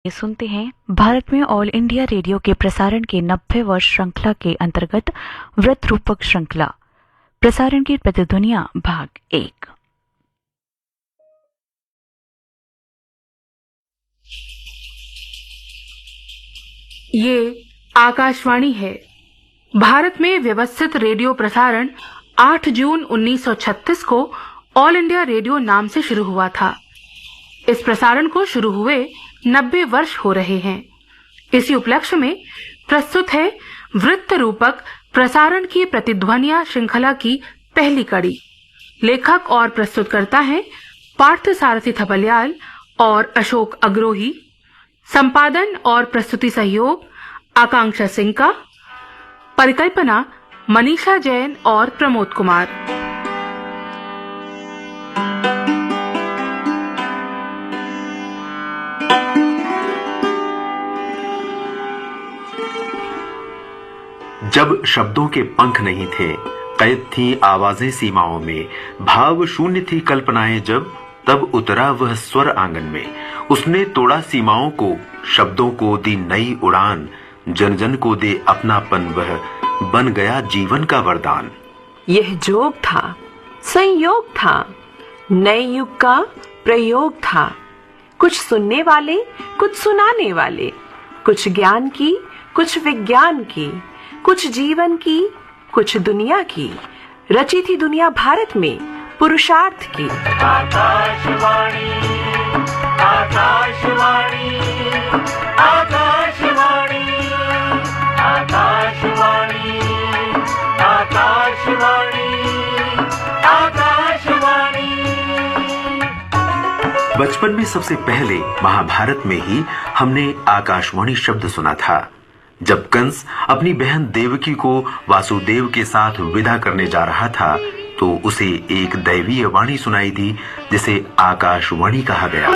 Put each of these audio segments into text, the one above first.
ये सुनते हैं भारत में ऑल इंडिया रेडियो के प्रसारण के 90 वर्ष श्रृंखला के अंतर्गत व्रत रूपक श्रृंखला प्रसारण की प्रतिध्वनियां भाग 1। ये आकाशवाणी है। भारत में व्यवस्थित रेडियो प्रसारण 8 जून 1936 को ऑल इंडिया रेडियो नाम से शुरू हुआ था। इस प्रसारण को शुरू हुए 90 वर्ष हो रहे हैं। इसी उपलक्ष्य में प्रस्तुत है वृत्त रूपक प्रसारण की प्रतिध्वनियां श्रृंखला की पहली कड़ी। लेखक और प्रस्तुतकर्ता हैं पार्थ सारथी थपलियाल और अशोक अग्रोही। संपादन और प्रस्तुति सहयोग आकांक्षा सिंह का। परिकल्पना मनीषा जैन और प्रमोद कुमार। जब शब्दों के पंख नहीं थे, कैद थी आवाजें सीमाओं में, भाव शून्य थी कल्पनाएं जब, तब उतरा वह स्वर आंगन में। उसने तोड़ा सीमाओं को, शब्दों को दी नई उड़ान, जन जन को दे अपनापन, वह बन गया जीवन का वरदान। यह जोग था, संयोग था, नए युग का प्रयोग था। कुछ सुनने वाले, कुछ सुनाने वाले, कुछ ज्ञान की, कुछ विज्ञान की, कुछ जीवन की, कुछ दुनिया की। रची थी दुनिया भारत में पुरुषार्थ की। आकाशवाणी, आकाशवाणी, आकाशवाणी, आकाशवाणी, आकाशवाणी, आकाशवाणी। बचपन में सबसे पहले महाभारत में ही हमने आकाशवाणी शब्द सुना था। जब कंस अपनी बहन देवकी को वासुदेव के साथ विदा करने जा रहा था, तो उसे एक दैवीय वाणी सुनाई दी, जिसे आकाशवाणी कहा गया।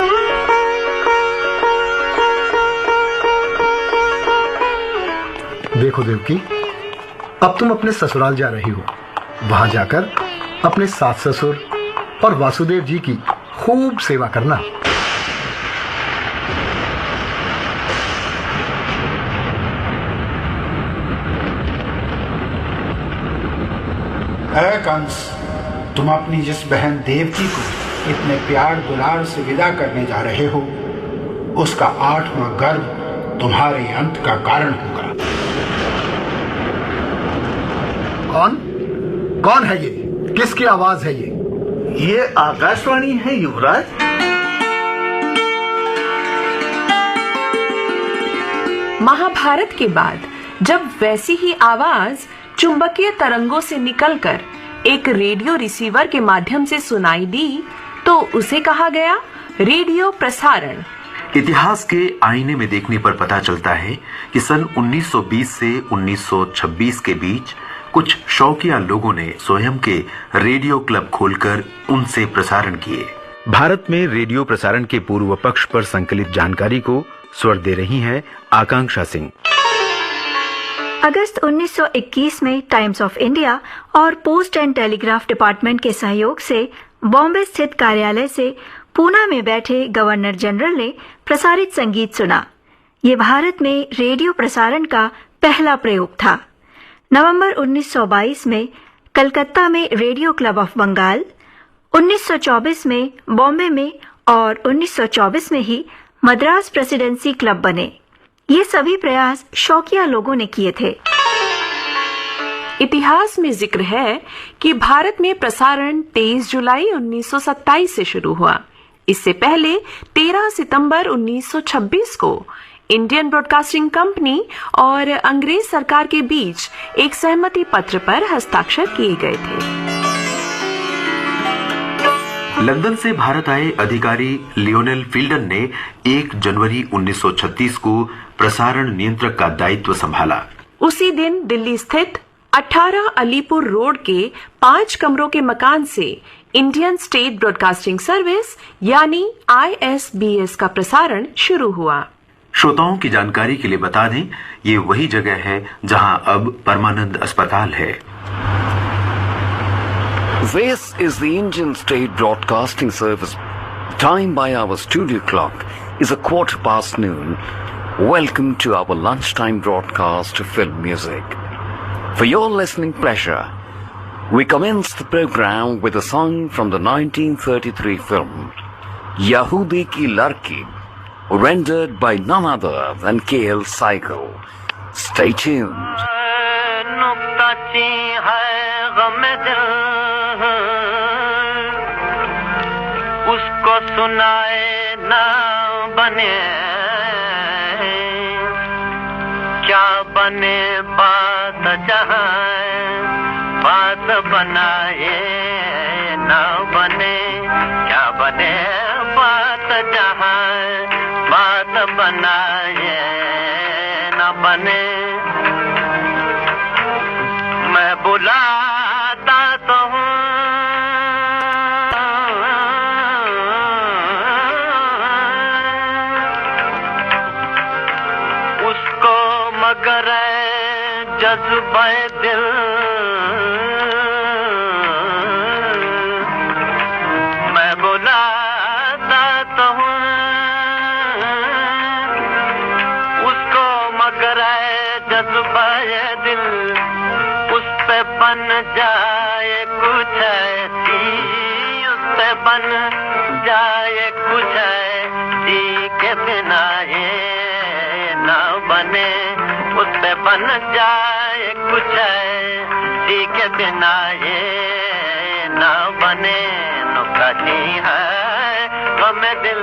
देखो देवकी, अब तुम अपने ससुराल जा रही हो। वहां जाकर अपने सास ससुर और वासुदेव जी की खूब सेवा करना। है कंस, तुम अपनी जिस बहन देवकी को इतने प्यार दुलार से विदा करने जा रहे हो, उसका 8वां गर्भ तुम्हारे अंत का कारण होगा। कौन है ये? किसकी आवाज है ये? ये आकाशवाणी है युवराज। महाभारत के बाद जब वैसी ही आवाज चुंबकीय तरंगों से निकलकर एक रेडियो रिसीवर के माध्यम से सुनाई दी, तो उसे कहा गया रेडियो प्रसारण। इतिहास के आईने में देखने पर पता चलता है कि सन 1920 से 1926 के बीच कुछ शौकिया लोगों ने स्वयं के रेडियो क्लब खोलकर उनसे प्रसारण किए। भारत में रेडियो प्रसारण के पूर्व पक्ष पर संकलित जानकारी को स्वर दे रही हैं आकांक्षा सिंह। अगस्त 1921 में टाइम्स ऑफ इंडिया और पोस्ट एंड टेलीग्राफ डिपार्टमेंट के सहयोग से बॉम्बे स्थित कार्यालय से पूना में बैठे गवर्नर जनरल ने प्रसारित संगीत सुना। ये भारत में रेडियो प्रसारण का पहला प्रयोग था। नवंबर 1922 में कलकत्ता में रेडियो क्लब ऑफ बंगाल, 1924 में बॉम्बे में और 1924 में ही मद्रास प्रेसिडेंसी क्लब बने। ये सभी प्रयास शौकिया लोगों ने किए थे। इतिहास में जिक्र है कि भारत में प्रसारण 23 जुलाई 1927 से शुरू हुआ। इससे पहले 13 सितंबर 1926 को इंडियन ब्रॉडकास्टिंग कंपनी और अंग्रेज सरकार के बीच एक सहमति पत्र पर हस्ताक्षर किए गए थे। लंदन से भारत आए अधिकारी लियोनेल फील्डन ने 1 जनवरी 1936 को प्रसारण नियंत्रक का दायित्व संभाला। उसी दिन दिल्ली स्थित 18 अलीपुर रोड के 5 कमरों के मकान से इंडियन स्टेट ब्रॉडकास्टिंग सर्विस यानी ISBS का प्रसारण शुरू हुआ। श्रोताओं की जानकारी के लिए बता दें, ये वही जगह है जहां अब परमानंद अस्पताल है। This is the Indian State Broadcasting Service. Time by our studio clock is 1:15 noon. Welcome to our lunchtime broadcast of film music. For your listening pleasure, we commence the program with a song from the 1933 film Yahudi Ki Larki, rendered by none other than K.L. Saigal. Stay tuned. नुक्ताची है गम दिल, उसको सुनाए ना बने, क्या बने बात जहाँ, बात बनाए ना बने, क्या बने बात जहाँ, बात बनाए ना बने। मैं बुलाता तो हूँ उसको, मगर जज्बे दिल मैं बुलाता तो हूँ उसको, मगर जज्बे दिल उस पे बन जाए कुछ ऐसी, उस पे बन जाए कुछ ऐसी के बिना ये ना बने, उस पे बन जाए कुछ ऐसी के बिना ये ना बने। नुक्ताची है गम दिल,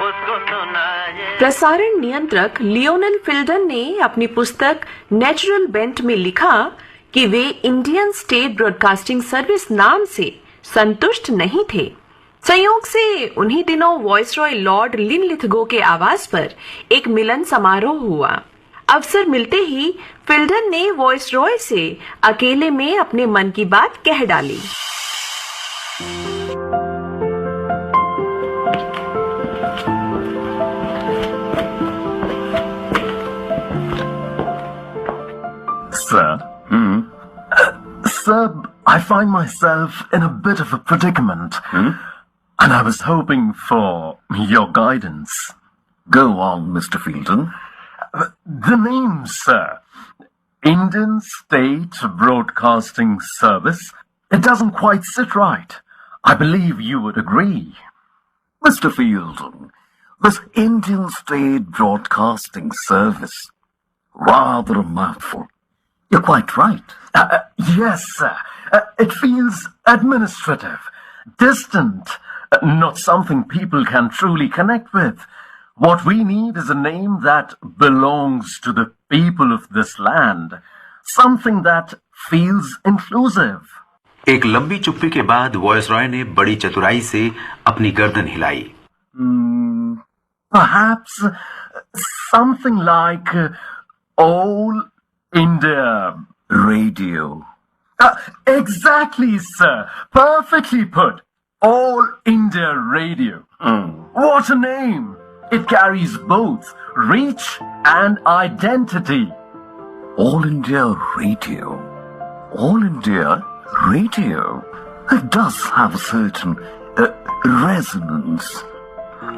उसको सुनाए। प्रसारण नियंत्रक लियोनेल फिल्डन ने अपनी पुस्तक नेचुरल बेंट में लिखा कि वे इंडियन स्टेट ब्रॉडकास्टिंग सर्विस नाम से संतुष्ट नहीं थे। संयोग से उन्हीं दिनों वॉइसरॉय लॉर्ड लिनलिथगो के आवास पर एक मिलन समारोह हुआ। अवसर मिलते ही फिल्डन ने वॉइसरॉय से अकेले में अपने मन की बात कह डाली। Sir, I find myself in a bit of a predicament, and I was hoping for your guidance. Go on, Mr. Fielden. The name, sir, Indian State Broadcasting Service, it doesn't quite sit right. I believe you would agree. Mr. Fielden, this Indian State Broadcasting Service, rather a mouthful. You're quite right. Yes, sir. It feels administrative, distant, not something people can truly connect with. What we need is a name that belongs to the people of this land, something that feels inclusive. एक लंबी चुप्पी के बाद viceroy ने बड़ी चतुराई से अपनी गर्दन हिलाई। Perhaps something like All India Radio. Exactly, sir. Perfectly put. All India Radio. What a name! It carries both reach and identity. All India Radio. All India Radio. It does have a certain resonance.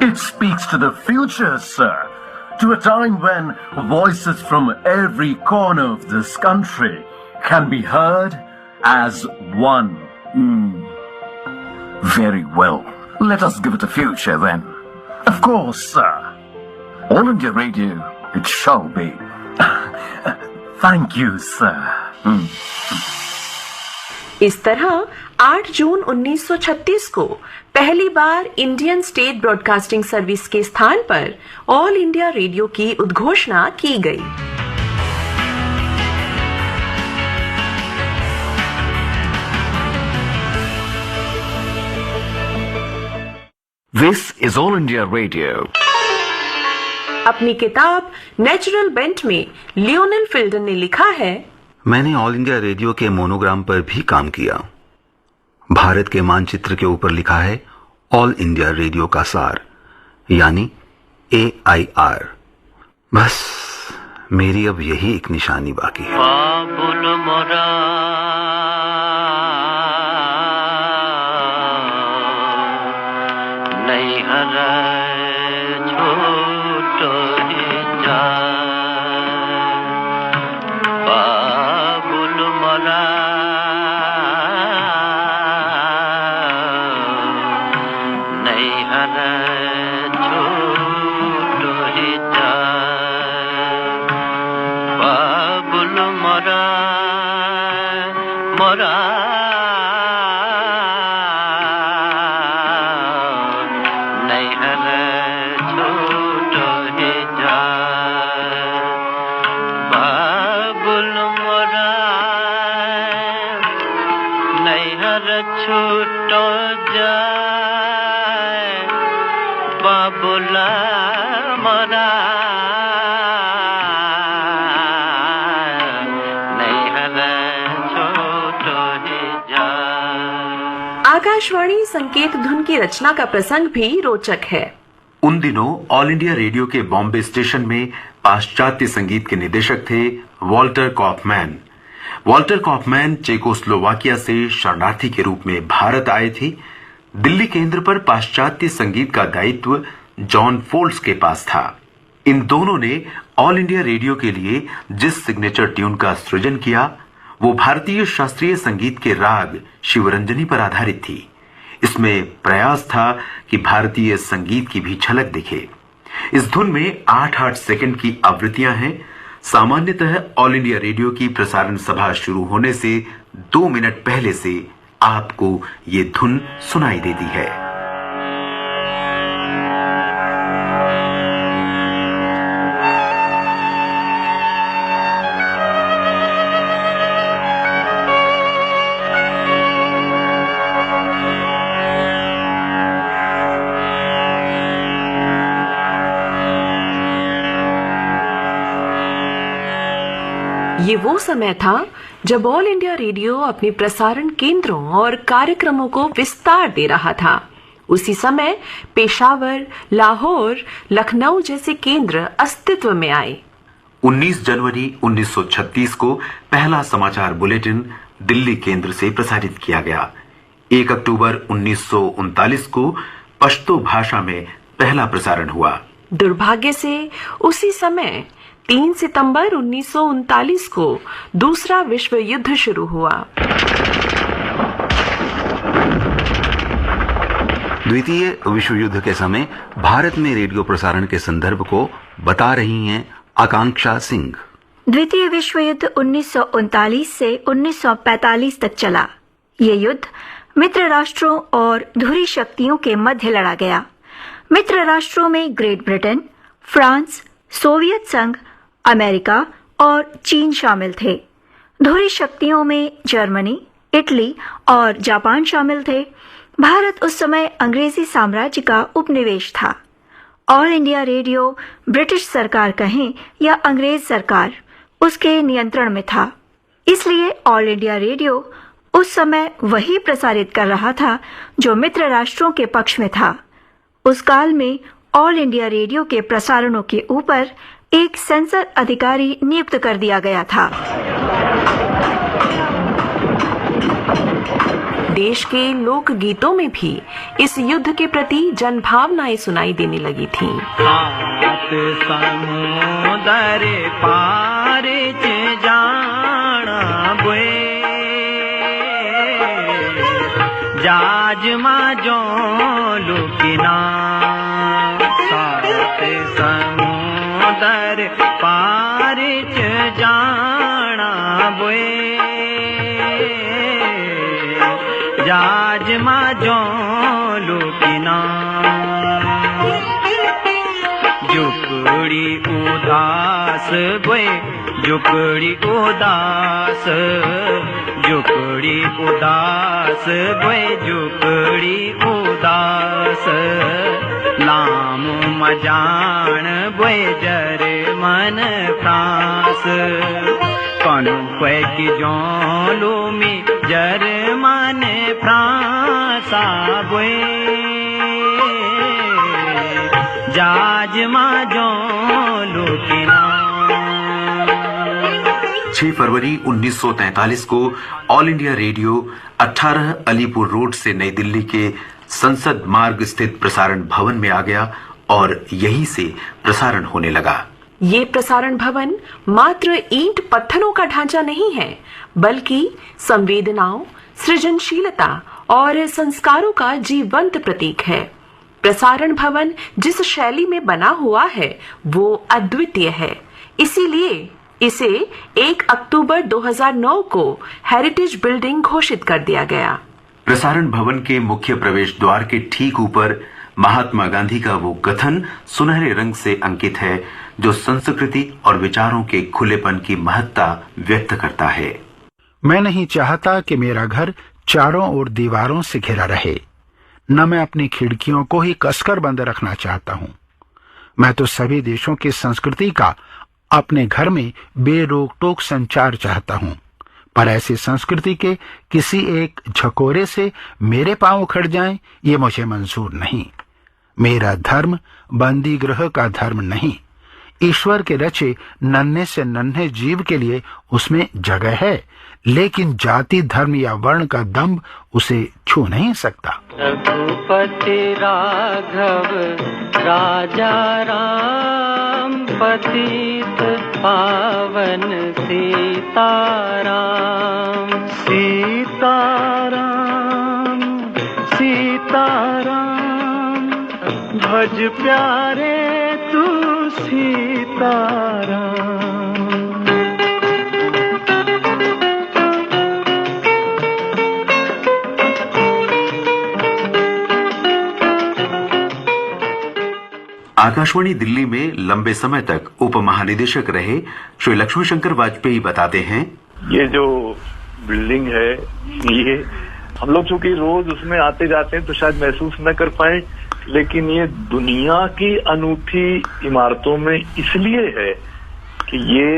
It speaks to the future, sir. To a time when voices from every corner of this country can be heard as one. Very well. Let us give it a future then. Of course, sir. All India Radio, it shall be. Thank you, sir. इस तरह 8 जून 1936 को पहली बार Indian state broadcasting service के स्थान पर all India radio की उद्घोषणा की गई। This is All India Radio. अपनी किताब नेचुरल बेंट में लियोनेल फिल्डन ने लिखा है, मैंने ऑल इंडिया रेडियो के मोनोग्राम पर भी काम किया। भारत के मानचित्र के ऊपर लिखा है ऑल इंडिया रेडियो का सार, यानी AIR। बस मेरी अब यही एक निशानी बाकी है। बाबुल मोरा नहीं हरा मोरा नैहर छूट ही जाए बाबुल मोरा नैहर छूट जाए बाबुला मोरा आकाशवाणी संकेत धुन की रचना का प्रसंग भी रोचक है। उन दिनों ऑल इंडिया रेडियो के बॉम्बे स्टेशन में पाश्चात्य संगीत के निदेशक थे Walter Kauffman. Walter Kauffman Czechoslovakia से शरणार्थी के रूप में भारत आए थे। दिल्ली केंद्र पर पाश्चात्य संगीत का दायित्व जॉन फोल्ड्स के पास था। इन दोनों ने ऑल इंडिया रेडियो के लिए जिस सिग्नेचर ट्यून का सृजन किया वो भारतीय शास्त्रीय संगीत के राग शिवरंजनी पर आधारित थी। इसमें प्रयास था कि भारतीय संगीत की भी झलक दिखे। इस धुन में 8-8 सेकंड की आवृत्तियां हैं। सामान्यतः ऑल इंडिया रेडियो की प्रसारण सभा शुरू होने से 2 मिनट पहले से आपको ये धुन सुनाई देती है। ये वो समय था जब ऑल इंडिया रेडियो अपने प्रसारण केंद्रों और कार्यक्रमों को विस्तार दे रहा था। उसी समय पेशावर, लाहौर, लखनऊ जैसे केंद्र अस्तित्व में आए। 19 जनवरी 1936 को पहला समाचार बुलेटिन दिल्ली केंद्र से प्रसारित किया गया। 1 अक्टूबर 1939 को पश्तो भाषा में पहला प्रसारण हुआ। दुर्भाग्य से उसी समय 3 सितंबर 1939 को दूसरा विश्व युद्ध शुरू हुआ। द्वितीय विश्व युद्ध के समय भारत में रेडियो प्रसारण के संदर्भ को बता रही हैं आकांक्षा सिंह। द्वितीय विश्व युद्ध 1939 से 1945 तक चला। ये युद्ध मित्र राष्ट्रों और धुरी शक्तियों के मध्य लड़ा गया। मित्र राष्ट्रों में ग्रेट ब्रिटेन, फ्रांस, सोवियत संघ, अमेरिका और चीन शामिल थे। धुरी शक्तियों में जर्मनी, इटली और जापान शामिल थे। भारत उस समय अंग्रेजी साम्राज्य का उपनिवेश था। ऑल इंडिया रेडियो ब्रिटिश सरकार कहें या अंग्रेज सरकार, उसके नियंत्रण में था। इसलिए ऑल इंडिया रेडियो उस समय वही प्रसारित कर रहा था जो मित्र राष्ट्रों के पक्ष में था। उस काल में ऑल इंडिया रेडियो के प्रसारणों के ऊपर एक सेंसर अधिकारी नियुक्त कर दिया गया था। देश के लोक गीतों में भी इस युद्ध के प्रति जनभावनाएं सुनाई देने लगी थीं। समुदर पार जाना बुए जाज मां जो लुकिना समुदर पार जाना बुए जाज मां जो लुकिना जुकड़ी उदास बुए जुकड़ी उदास जुकड़ी उदास बुए जुकड़ी उदास लाम मजान बुए जर मन फ्रांस कनु की जोलू में जर मन फ्रांसा बुए जाज मां जोलू की 6 फरवरी 1943 को all India radio 18 Alipur road से नई दिल्ली के संसद मार्ग स्थित प्रसारण भवन में आ गया और यहीं से प्रसारण होने लगा। ये प्रसारण भवन मात्र ईंट पत्थरों का ढांचा नहीं है, बल्कि संवेदनाओं, सृजनशीलता और संस्कारों का जीवंत प्रतीक है। प्रसारण भवन जिस शैली में बना हुआ है वो अद्वितीय है। इसीलिए इसे 1 अक्टूबर 2009 को हेरिटेज बिल्डिंग घोषित कर दिया गया। प्रसारण भवन के मुख्य प्रवेश द्वार के ठीक ऊपर महात्मा गांधी का वो कथन सुनहरे रंग से अंकित है जो संस्कृति और विचारों के खुलेपन की महत्ता व्यक्त करता है। मैं नहीं चाहता कि मेरा घर चारों ओर दीवारों से घिरा रहे, न मैं अपनी खिड़कियों को ही कसकर बंद रखना चाहता हूँ। मैं तो सभी देशों की संस्कृति का अपने घर में बेरोक टोक संचार चाहता हूँ, पर ऐसी संस्कृति के किसी एक झकोरे से मेरे पांव उखड़ जाएं, ये मुझे मंजूर नहीं। मेरा धर्म बंदी गृह का धर्म नहीं। ईश्वर के रचे नन्हे से नन्हे जीव के लिए उसमें जगह है, लेकिन जाति धर्म या वर्ण का दंभ उसे छू नहीं सकता। रघुपति राघव राजा राम पतित पावन सीताराम। सीताराम सीताराम भज प्यारे तू सीताराम। आकाशवाणी दिल्ली में लंबे समय तक उप महानिदेशक रहे श्री लक्ष्मी शंकर वाजपेयी बताते हैं, ये जो बिल्डिंग है ये हम लोग चूंकि रोज उसमें आते जाते हैं तो शायद महसूस न कर पाए, लेकिन ये दुनिया की अनूठी इमारतों में इसलिए है कि ये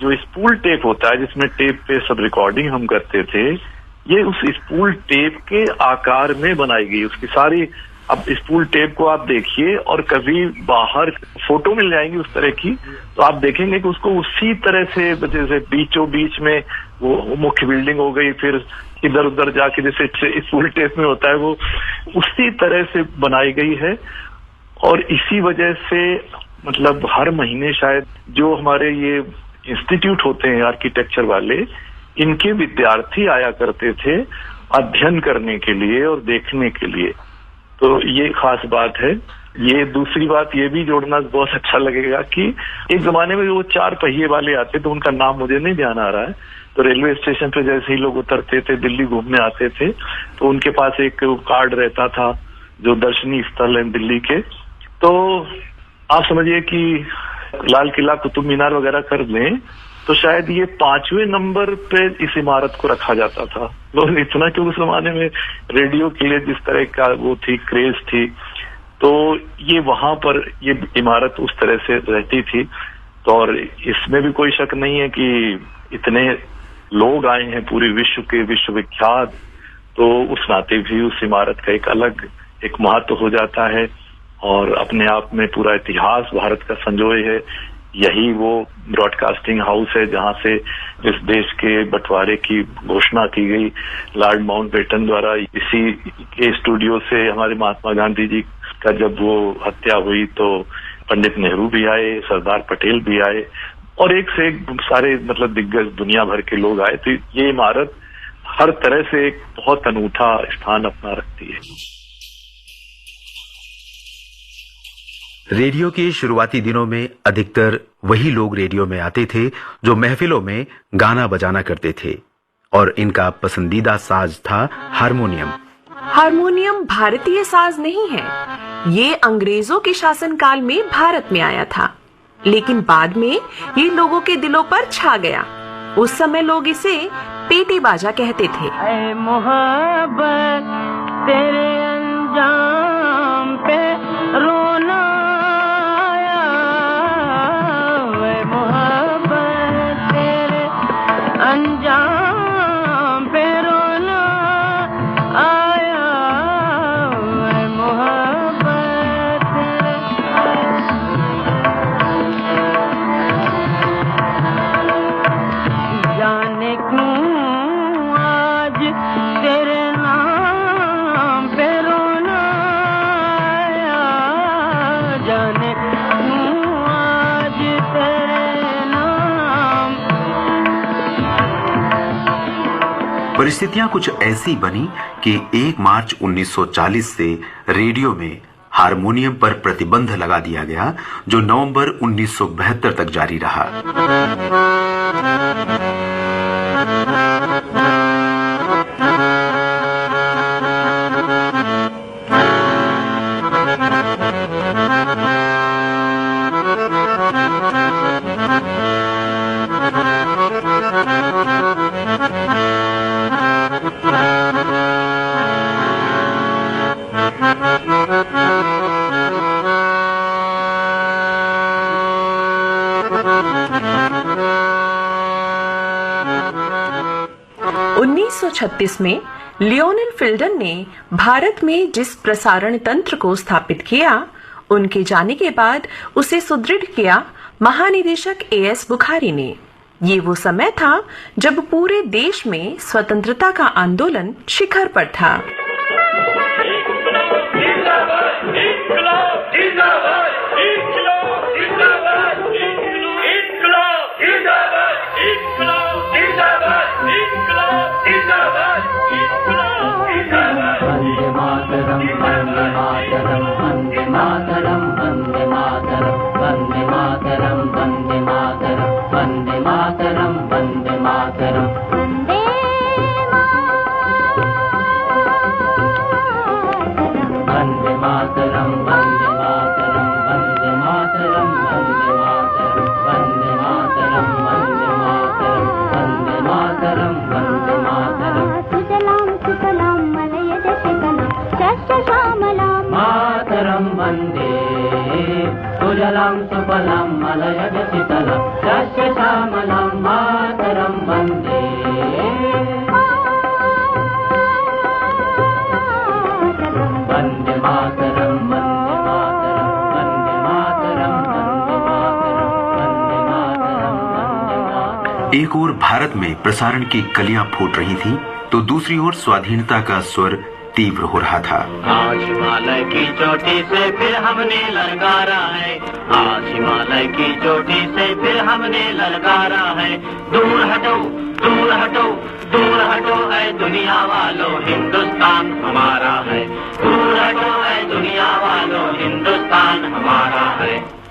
जो स्पूल टेप होता है जिसमें टेप पे सब रिकॉर्डिंग हम करते थे, ये उस स्पूल टेप के आकार में बनाई गई। उसकी सारी, अब स्पूल टेप को आप देखिए और कभी बाहर फोटो मिल जाएंगी उस तरह की, तो आप देखेंगे कि उसको उसी तरह से, जैसे बीचों बीच में वो मुख्य बिल्डिंग हो गई, फिर इधर उधर जाके जैसे स्पूल टेप में होता है वो उसी तरह से बनाई गई है। और इसी वजह से मतलब हर महीने शायद जो हमारे ये इंस्टीट्यूट होते हैं आर्किटेक्चर वाले, इनके विद्यार्थी आया करते थे अध्ययन करने के लिए और देखने के लिए, तो ये खास बात है। ये दूसरी बात ये भी जोड़ना बहुत अच्छा लगेगा कि एक जमाने में वो 4 पहिए वाले आते तो उनका नाम मुझे नहीं ध्यान आ रहा है, तो रेलवे स्टेशन पे जैसे ही लोग उतरते थे, दिल्ली घूमने आते थे, तो उनके पास एक कार्ड रहता था जो दर्शनीय स्थल है दिल्ली के। तो आप समझिए कि लाल किला, कुतुब मीनार वगैरह कर लें तो शायद ये 5वें नंबर पे इस इमारत को रखा जाता था। लोग इतना कि उस जमाने में रेडियो के लिए जिस तरह का वो थी, क्रेज थी, तो ये वहां पर ये इमारत उस तरह से रहती थी। तो और इसमें भी कोई शक नहीं है कि इतने लोग आए हैं पूरे विश्व के, विश्वविख्यात, तो उस नाते भी उस इमारत का एक अलग एक महत्व हो जाता है और अपने आप में पूरा इतिहास भारत का संजोए है। यही वो ब्रॉडकास्टिंग हाउस है जहां से इस देश के बंटवारे की घोषणा की गई लॉर्ड माउंटबेटन द्वारा। इसी के स्टूडियो से हमारे महात्मा गांधी जी का जब वो हत्या हुई तो पंडित नेहरू भी आए, सरदार पटेल भी आए और एक से एक सारे मतलब दिग्गज दुनिया भर के लोग आए। तो ये इमारत हर तरह से एक बहुत अनूठा स्थान अपना रखती है। रेडियो के शुरुआती दिनों में अधिकतर वही लोग रेडियो में आते थे जो महफिलों में गाना बजाना करते थे और इनका पसंदीदा साज था हारमोनियम। हारमोनियम भारतीय साज नहीं है, ये अंग्रेजों के शासनकाल में भारत में आया था, लेकिन बाद में ये लोगों के दिलों पर छा गया। उस समय लोग इसे पेटी बाजा कहते थे। ऐ मोहब्बत तेरे अंजाम पे रोना आया, ऐ मोहब्बत तेरे अंजाम पे रोना आया, ऐ मोहब्बत जाने क्यों आज तेरे नाम पे रोना आया, जाने क्यों आज तेरे नाम। परिस्थितियां कुछ ऐसी बनी कि 1 मार्च 1940 से रेडियो में हारमोनियम पर प्रतिबंध लगा दिया गया, जो नवंबर 1972 तक जारी रहा। में लियोनेल फिल्डन ने भारत में जिस प्रसारण तंत्र को स्थापित किया, उनके जाने के बाद उसे सुदृढ़ किया महानिदेशक A.S. बुखारी ने। ये वो समय था जब पूरे देश में स्वतंत्रता का आंदोलन शिखर पर था। सुजलां सुफलां मलयज शीतलं शस्य श्यामलं मातरं वन्दे। वन्दे मातरं वन्दे मातरं वन्दे मातरं वन्दे मातरं वन्दे मातरं वन्दे मातरं। एक ओर भारत में प्रसारण की कलियां फूट रही थीं, तो दूसरी ओर स्वाधीनता का स्वर तीव्र हो रहा था। आज हिमालय की चोटी से फिर हमने ललकारा है, आज हिमालय की चोटी से फिर हमने ललकारा है। दूर हटो दूर हटो दूर हटो है दुनिया वालों, हिंदुस्तान हमारा है। दूर हटो है दुनिया वालों, हिंदुस्तान हमारा है।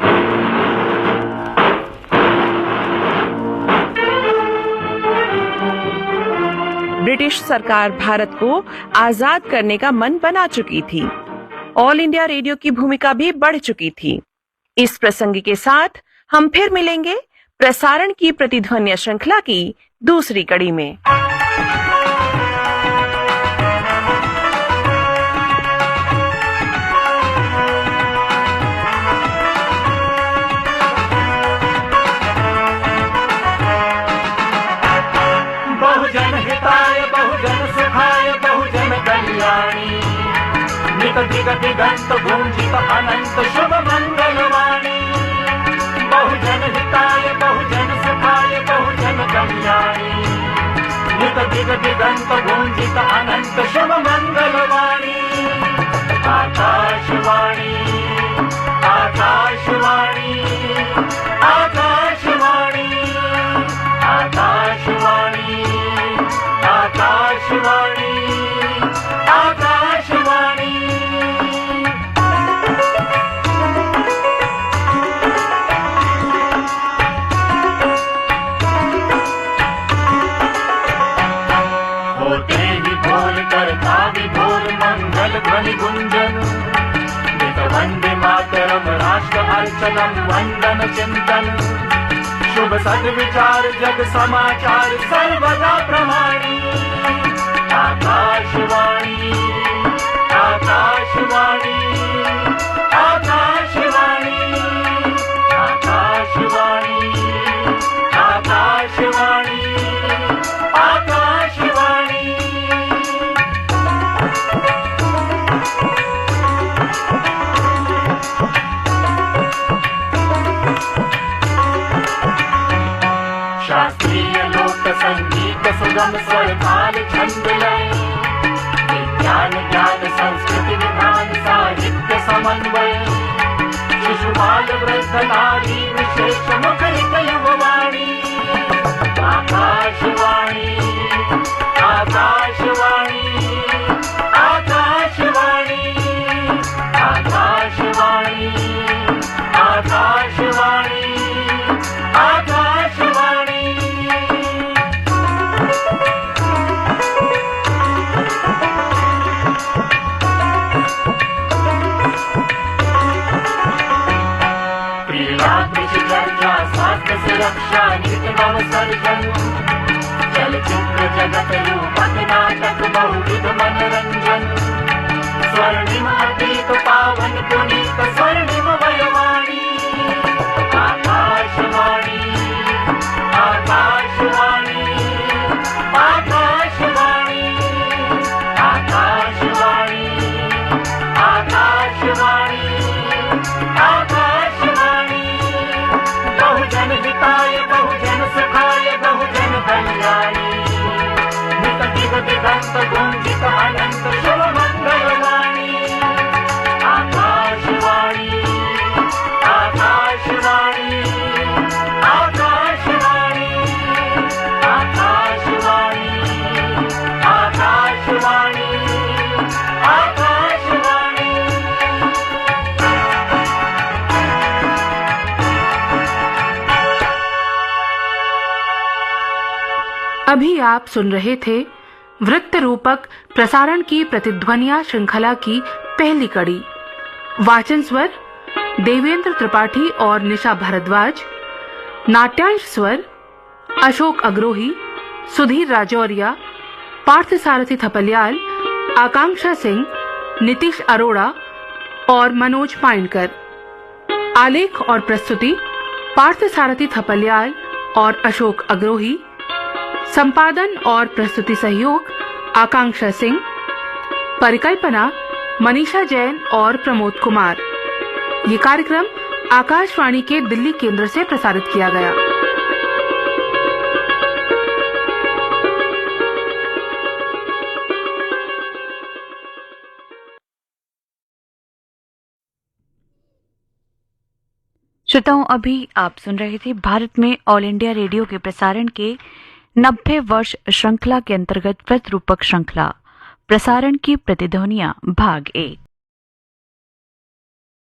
ब्रिटिश सरकार भारत को आजाद करने का मन बना चुकी थी। ऑल इंडिया रेडियो की भूमिका भी बढ़ चुकी थी। इस प्रसंग के साथ हम फिर मिलेंगे प्रसारण की प्रतिध्वनि श्रृंखला की दूसरी कड़ी में। बहुजन हिताय बहुजन सुखाय बहुजन कल्याणी, नित दिगत दिगंत गूंजित अनंत शुभ मंगलवाणी। बहुजन हिताय बहुजन सुखाय बहुजन कल्याणी, नित दिगत दिगंत गूंजित अनंत शुभ मंगलवाणी। आकाशवाणी आकाशवाणी आकाशवाणी आकाशवाणी आकाशवाणी आकाशवाणी। होते ही भोर करता विभोर मंगल ध्वनि गुंजन, नित वंदे मातरम राष्ट्र अर्चनम वंदन चिंतन। शुभ सद्विचार जग समाचार सर्वदा प्रमाणी। आकाशवाणी आकाशवाणी आकाशवाणी आकाशवाणी आकाशवाणी आकाशवाणी। शास्त्रीय लोक संगीत सुगम स्वर ताल छंद लय, विज्ञान ज्ञान संस्कृति विधान साहित्य समन्वय। शिशु बाल वृद्ध नारी विशेष मुखरित युववाणी। आकाशवाणी आकाशवाणी आकाशवाणी आकाशवाणी। रक्षा नित नव सर्जन चलचित्र जगत रूपक नाटक बहुविध मनोरंजन स्वर्णिम अतीत पावन पुनीत स्वर्णिम वयवाणी आकाशवाणी आकाशवाणी आकाशवाणी आकाशवाणी आकाशवाणी आकाशवाणी बहुजन हिताय बहुजन सुखाय बहुजन कल्याणी नित दिगंत गुंजित अनंत शुभ मंगलवाणी आकाशवाणी आकाशवाणी आकाशवाणी आकाशवाणी आकाशवाणी आकाशवाणी। अभी आप सुन रहे थे वृत्त रूपक प्रसारण की प्रतिध्वनिया श्रृंखला की पहली कड़ी। वाचन स्वर देवेंद्र त्रिपाठी और निशा भारद्वाज, नाट्यांश स्वर अशोक अग्रोही, सुधीर राजौरिया, पार्थसारथी थपलियाल, आकांक्षा सिंह, नीतीश अरोड़ा और मनोज पाइनकर। आलेख और प्रस्तुति पार्थसारथी थपलियाल और अशोक अग्रोही। संपादन और प्रस्तुति सहयोग आकांक्षा सिंह। परिकल्पना मनीषा जैन और प्रमोद कुमार। ये कार्यक्रम आकाशवाणी के दिल्ली केंद्र से प्रसारित किया गया। श्रोताओं, अभी आप सुन रहे थे भारत में ऑल इंडिया रेडियो के प्रसारण के 90 वर्ष श्रृंखला के अंतर्गत व्रत रूपक श्रृंखला प्रसारण की प्रतिध्वनियां भाग 1।